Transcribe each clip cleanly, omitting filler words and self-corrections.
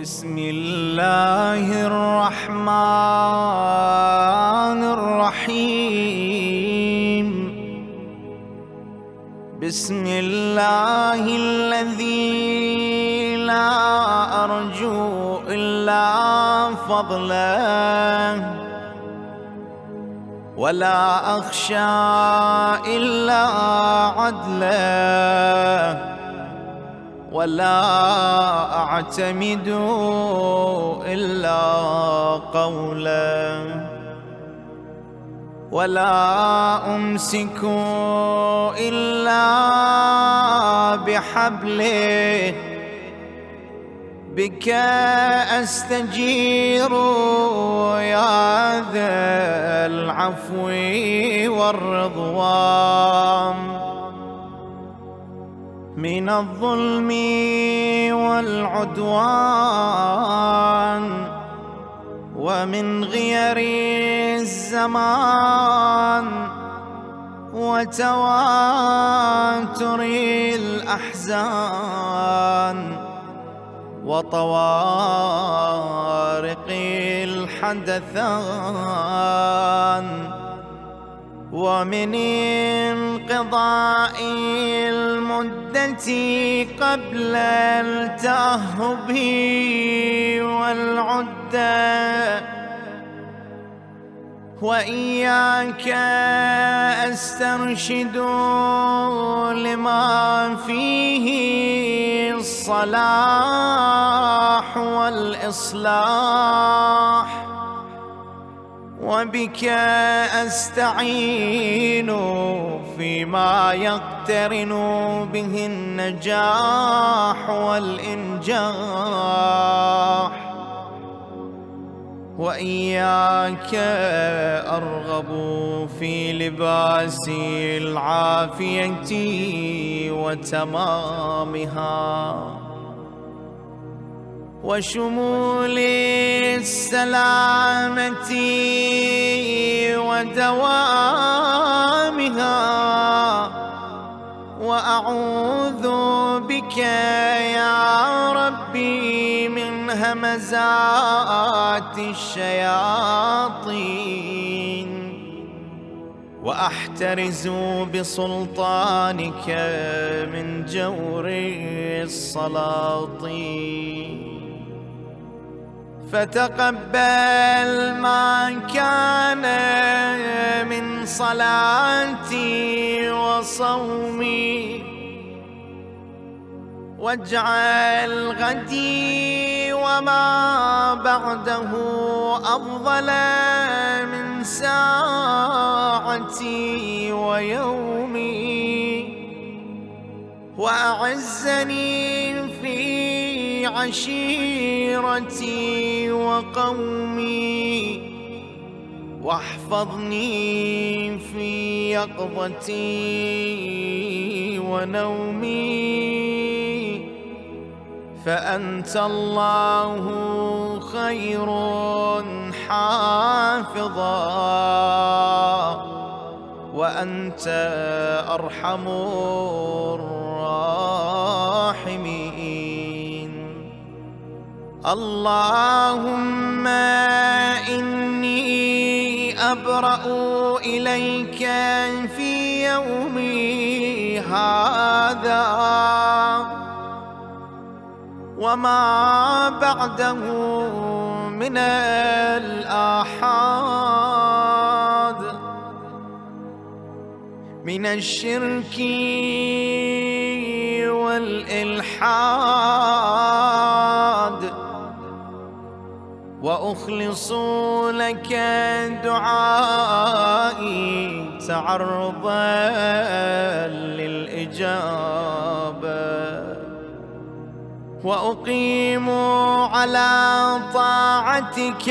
بسم الله الرحمن الرحيم. بسم الله الذي لا أرجو إلا فضله ولا أخشى إلا عدله ولا أعتمد إلا قوله ولا أمسك إلا بحبله. بك أستجير يا ذا العفو والرضوان من الظلم والعدوان ومن غير الزمان وتواتر الأحزان وطوارق الحدثان ومن انقضاء المدة قبل التأهب والعدة. وإياك أسترشد لما فيه الصلاح والإصلاح وبك أستعين فيما يقترن به النجاح والإنجاح. وإياك أرغب في لباس العافية وتمامها وشمول السلامة ودوامها. وأعوذ بك يا ربي من همزات الشياطين وأحترز بسلطانك من جور السلاطين. فتقبل ما كان من صلاتي وصومي واجعل غدي وما بعده أفضل من ساعتي ويومي. وأعزني في عشيرتي وقومي واحفظني في يقظتي ونومي. فأنت الله خير حافظا وأنت أرحم الراحمين. اللهم إني أبرأ إليك في يومي هذا وما بعده من الآحاد من الشرك والإلحاد. وأخلص لك دعائي تعرضا للإجابة. وأقيم على طاعتك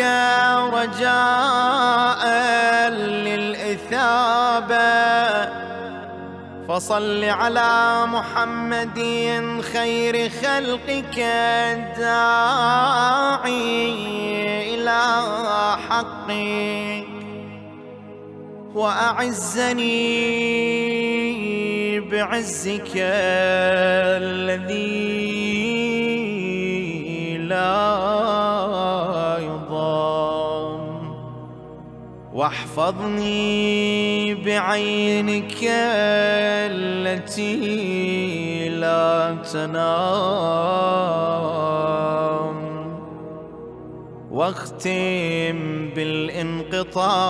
رجاء للإثابة. فصل على محمد خير خلقك الداعي إلى حقك. وأعزني بعزك الذي لا واحفظني بعينك التي لا تنام، واختم بالانقطاع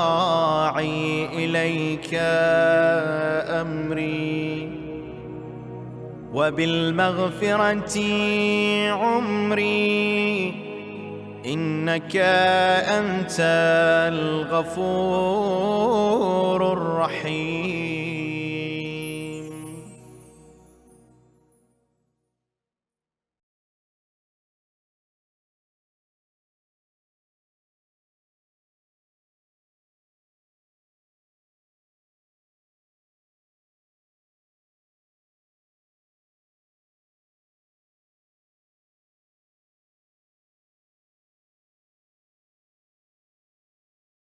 إليك أمري، وبالمغفرة عمري، إنك أنت الغفور الرحيم.